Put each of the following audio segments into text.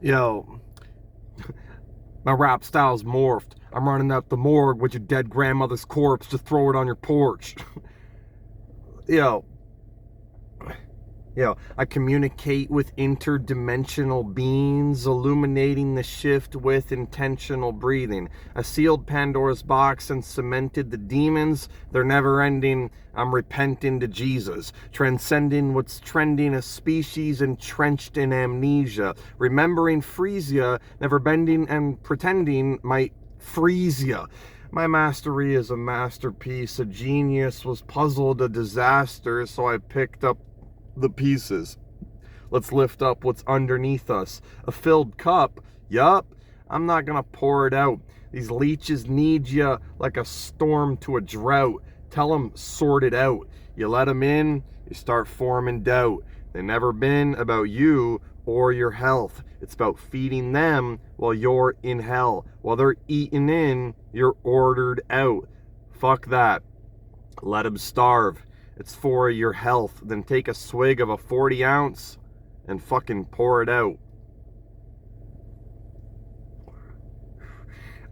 Yo, my rap style's morphed. I'm running up the morgue with your dead grandmother's corpse to throw it on your porch. Yo, I communicate with interdimensional beings, illuminating the shift with intentional breathing. I sealed Pandora's box and cemented the demons. They're never ending. I'm repenting to Jesus, transcending what's trending, a species entrenched in amnesia, remembering Frisia, never bending and pretending might freeze ya. My mastery is a masterpiece. A genius was puzzled, a disaster, so I picked up the pieces. Let's lift up what's underneath us. A filled cup. Yup. I'm not gonna pour it out. These leeches need ya like a storm to a drought. Tell them sort it out. You let them in, you start forming doubt. They never been about you or your health. It's about feeding them while you're in hell. While they're eating in, you're ordered out. Fuck that. Let them starve. It's for your health. Then take a swig of a 40 ounce and fucking pour it out.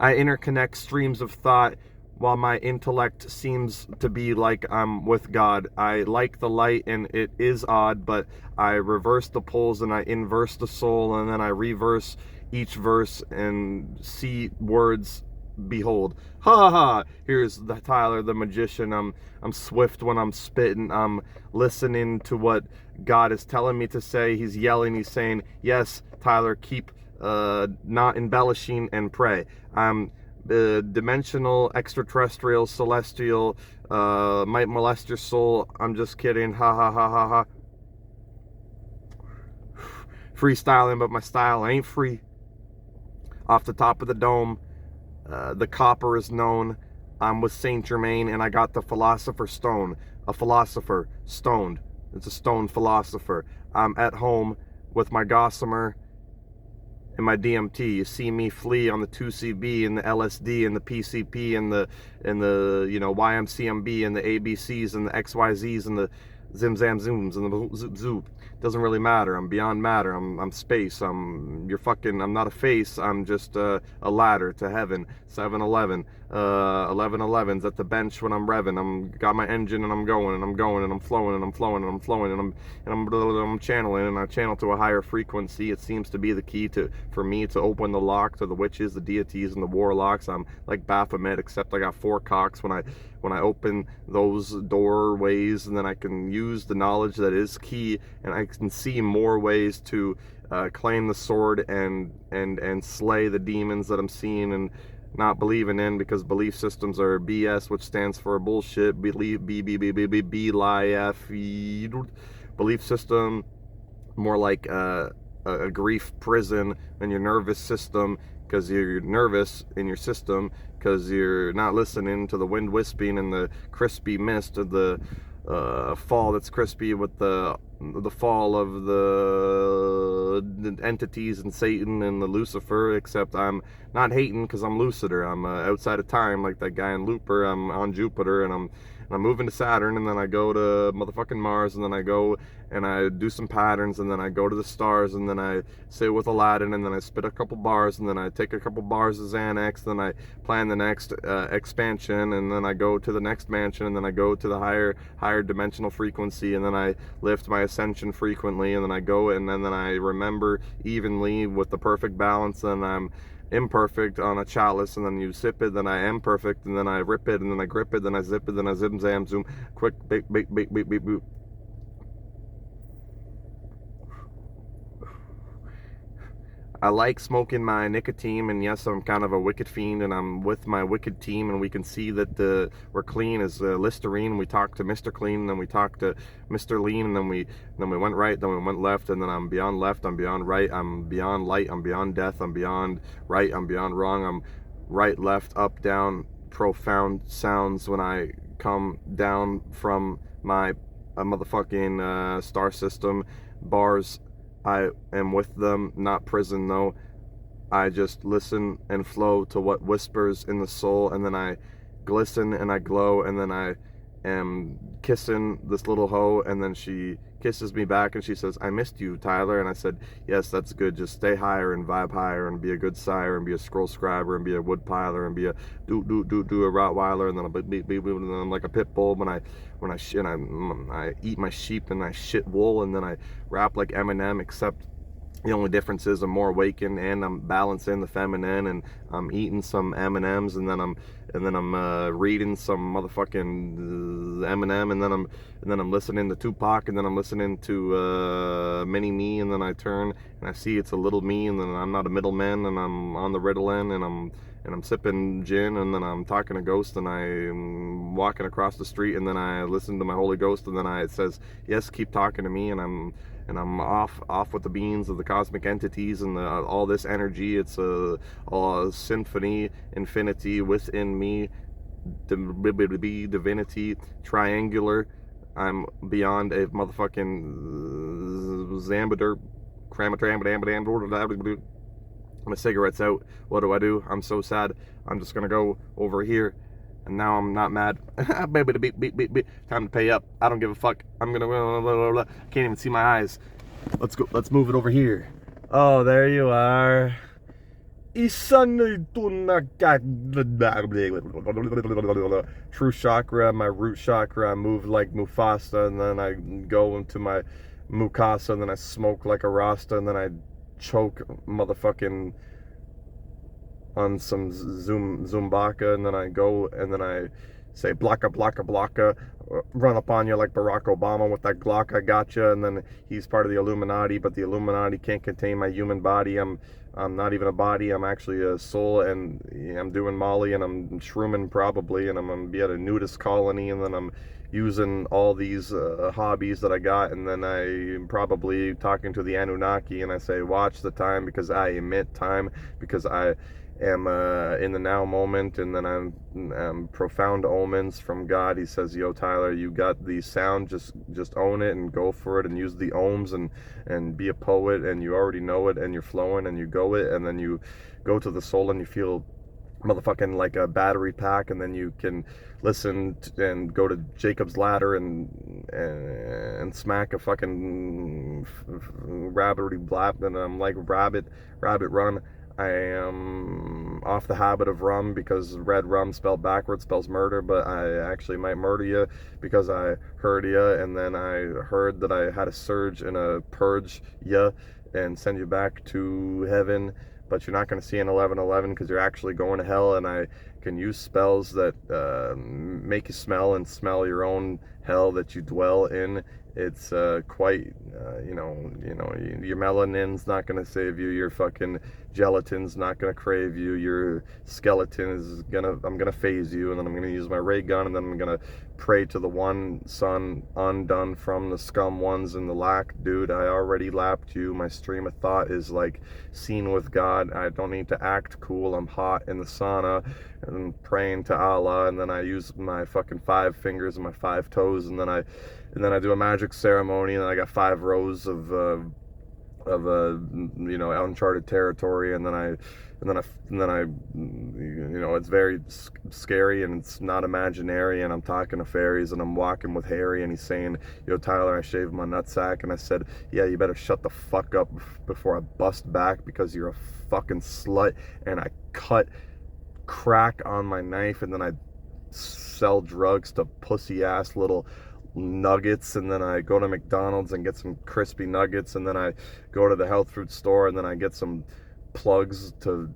I interconnect streams of thought while my intellect seems to be like I'm with God. I like the light and it is odd, but I reverse the poles and I inverse the soul and then I reverse each verse and see words. Behold, ha ha ha. Here's the Tyler the magician. I'm swift when I'm spitting. I'm listening to what God is telling me to say. He's yelling, he's saying, yes, Tyler, keep not embellishing and pray. I'm dimensional, extraterrestrial, celestial, might molest your soul. I'm just kidding. Ha ha ha ha ha. Freestyling, but my style ain't free. Off the top of the dome. The copper is known. I'm with Saint Germain and I got the philosopher's stone. A philosopher, stoned. It's a stone philosopher. I'm at home with my gossamer and my DMT. You see me flee on the 2CB and the LSD and the PCP and the YMCMB and the ABCs and the XYZs and the Zim Zam Zooms and the Zoop Zoop. Doesn't really matter. I'm beyond matter. I'm space. I'm not a face. I'm just a ladder to heaven. 7-Eleven. 11-11's at the bench when I'm revving. I'm got my engine and I'm going and I'm going and I'm flowing and I'm flowing and I'm flowing and I'm channeling and I channel to a higher frequency. It seems to be the key for me to open the lock to the witches, the deities, and the warlocks. I'm like Baphomet, except I got 4 cocks when I open those doorways, and then I can use the knowledge that is key, and I can see more ways to claim the sword and slay the demons that I'm seeing and not believing in, because belief systems are BS, which stands for bullshit. Belief system, more like a grief prison in your nervous system, because you're nervous in your system because you're not listening to the wind wisping and the crispy mist of the fall that's crispy with the fall of the entities and Satan and the Lucifer. Except I'm not hating because I'm lucider. I'm outside of time like that guy in Looper. I'm on Jupiter and I'm moving to Saturn, and then I go to motherfucking Mars, and then I go and I do some patterns, and then I go to the stars, and then I sit with Aladdin, and then I spit a couple bars, and then I take a couple bars of Xanax, then I plan the next expansion, and then I go to the next mansion, and then I go to the higher dimensional frequency, and then I lift my ascension frequently, and then I go and then I remember evenly with the perfect balance, and I'm imperfect on a chalice, and then you sip it, then I am perfect, and then I rip it, and then I grip it, then I zip it, then I zim zam zoom, quick, bake, bake, bake, bake, bake, bake. I like smoking my nicotine, and yes, I'm kind of a wicked fiend, and I'm with my wicked team, and we can see that we're clean as Listerine. We talked to Mr. Clean, and then we talked to Mr. Lean, and then we went right, then we went left, and then I'm beyond left, I'm beyond right, I'm beyond light, I'm beyond death, I'm beyond right, I'm beyond wrong, I'm right, left, up, down, profound sounds when I come down from my motherfucking star system, bars. I am with them, not prison though. I just listen and flow to what whispers in the soul, and then I glisten and I glow, and then I am kissing this little hoe, and then she kisses me back, and she says, I missed you, Tyler. And I said, yes, that's good. Just stay higher and vibe higher and be a good sire and be a scroll scriber and be a woodpiler and be a do a Rottweiler, and then I'm like a pit bull when I eat my sheep and I shit wool, and then I rap like Eminem, except the only difference is I'm more awakened and I'm balancing the feminine, and I'm eating some M&Ms, and then I'm reading some motherfucking Eminem, and then I'm listening to Tupac, and then I'm listening to Mini Me, and then I turn and I see it's a little me, and then I'm not a middleman, and I'm on the Ritalin, and I'm sipping gin, and then I'm talking to Ghost, and I'm walking across the street, and then I listen to my Holy Ghost, and then it says, yes, keep talking to me, and I'm off with the beans of the cosmic entities and all this energy. It's a symphony, infinity within me, divinity, triangular. I'm beyond a motherfucking Zambader, my cigarette's out. What do? I'm so sad. I'm just gonna go over here. And now I'm not mad. Baby, beep. Time to pay up. I don't give a fuck. I'm gonna. I can't even see my eyes. Let's go. Let's move it over here. Oh, there you are. True chakra, my root chakra. I move like Mufasa, and then I go into my Mukasa, and then I smoke like a Rasta, and then I choke motherfucking on some Zumbaka, and then I go and then I say blocka, run up on you like Barack Obama with that Glock, I gotcha, and then he's part of the Illuminati, but the Illuminati can't contain my human body. I'm not even a body, I'm actually a soul, and I'm doing Molly, and I'm shrooming probably, and I'm gonna be at a nudist colony, and then I'm using all these hobbies that I got, and then I'm probably talking to the Anunnaki, and I say, watch the time, because I emit time, because I am in the now moment, and then I'm profound omens from God. He says, yo, Tyler, you got the sound, just own it and go for it, and use the ohms, and be a poet, and you already know it, and you're flowing, and you go it, and then you go to the soul, and you feel motherfucking like a battery pack, and then you can listen and go to Jacob's Ladder and smack a fucking rabbity blap, and I'm like rabbit run. I am off the habit of rum, because red rum spelled backwards spells murder, but I actually might murder you because I heard you, and then I heard that I had a surge and a purge you and send you back to heaven, but you're not going to see an 1111 because you're actually going to hell, and I can use spells that make you smell your own hell that you dwell in. It's quite, your melanin's not going to save you, your fucking gelatin's not going to crave you, your skeleton is I'm going to phase you, and then I'm going to use my ray gun, and then I'm going to pray to the one son undone from the scum ones in the lack. Dude, I already lapped you. My stream of thought is like seen with God. I don't need to act cool. I'm hot in the sauna and praying to Allah, and then I use my fucking 5 fingers and my 5 toes, and then I do a magic ceremony, and then I got 5 rows of uncharted territory, and then I it's very scary, and it's not imaginary, and I'm talking to fairies, and I'm walking with Harry, and he's saying, yo, Tyler, I shaved my nutsack, and I said, yeah, you better shut the fuck up before I bust back, because you're a fucking slut, and I cut crack on my knife, and then I sell drugs to pussy ass little nuggets, and then I go to McDonald's and get some crispy nuggets, and then I go to the health food store, and then I get some plugs to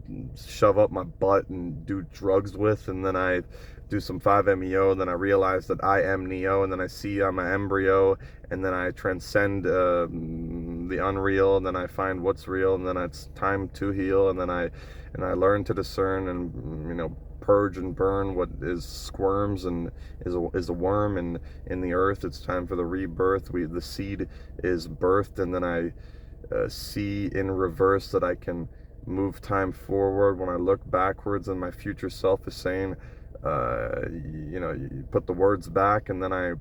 shove up my butt and do drugs with, and then I do some 5-MeO, and then I realize that I am Neo, and then I see I'm an embryo, and then I transcend the unreal, and then I find what's real, and then it's time to heal, and then I learn to discern and purge and burn what is squirms and is a worm in the earth. It's time for the rebirth. The seed is birthed, and then I see in reverse that I can move time forward when I look backwards, and my future self is saying, you put the words back, and then I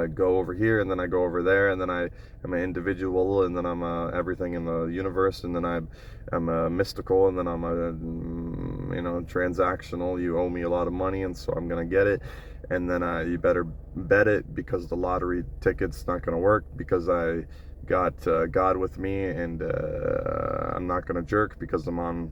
go over here, and then I go over there, and then I am an individual, and then I'm everything in the universe, and then I'm a mystical, and then I'm a transactional. You owe me a lot of money, and so I'm gonna get it, and then you better bet it, because the lottery ticket's not going to work, because I got God with me, and I'm not going to jerk because I'm on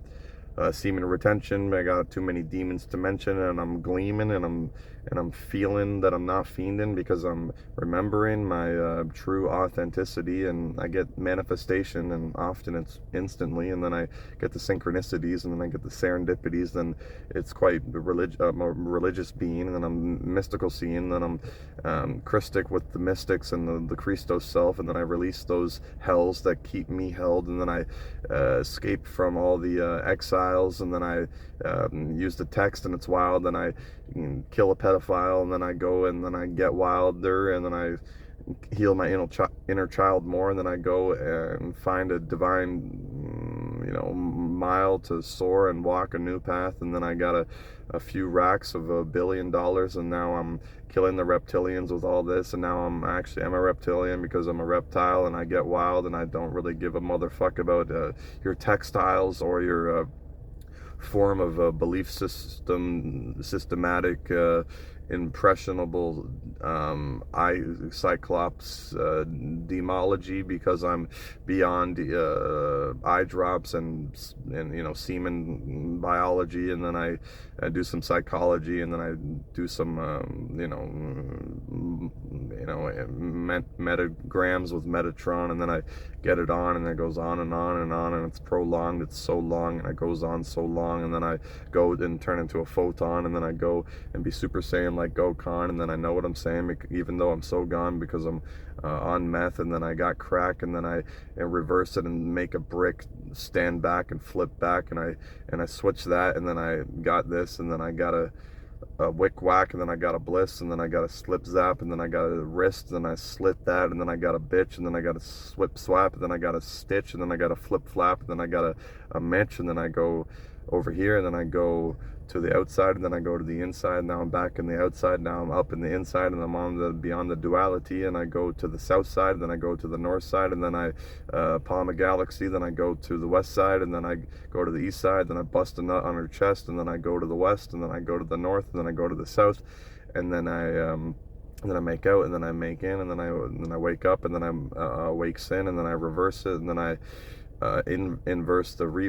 semen retention. I got too many demons to mention, and I'm gleaming, and I'm feeling that I'm not fiending, because I'm remembering my true authenticity, and I get manifestation, and often it's instantly, and then I get the synchronicities, and then I get the serendipities, then it's quite a religious being, and then I'm mystical seeing, and then I'm Christic with the mystics and the Christos self, and then I release those hells that keep me held, and then I escape from all the exiles, and then I use the text, and it's wild, and I kill a pedophile, and then I go and then I get wilder, and then I heal my inner child more, and then I go and find a divine, mile to soar and walk a new path, and then I got a few racks of $1 billion, and now I'm killing the reptilians with all this, and now I'm a reptilian because I'm a reptile, and I get wild, and I don't really give a motherfuck about your textiles or your form of belief systematic, impressionable cyclops demology, because I'm beyond eye drops and semen biology, and then I do some psychology, and then I do some metagrams with Metatron, and then I get it on, and it goes on and on and on, and it's prolonged, it's so long, and it goes on so long, and then I go and turn into a photon, and then I go and be Super Saiyan like Gokhan, and then I know what I'm saying, even though I'm so gone, because I'm on meth, and then I got crack, and then I reverse it and make a brick stand back and flip back, and I switch that, and then I got this, and then I got a wick whack, and then I got a bliss, and then I got a slip zap, and then I got a wrist, and then I slit that, and then I got a bitch, and then I got a swip swap, and then I got a stitch, and then I got a flip flap, and then I got a mitch, and then I go over here, and then I go to the outside, and then I go to the inside. Now I'm back in the outside, now I'm up in the inside, and I'm on the beyond the duality, and I go to the south side, and then I go to the north side, and then I palm a galaxy, then I go to the west side, and then I go to the east side, then I bust a nut on her chest, and then I go to the west, and then I go to the north, and then I go to the south, and then I make out, and then I make in, and then I wake up, and then I wakes in, and then I reverse it, and then I inverse the reverse.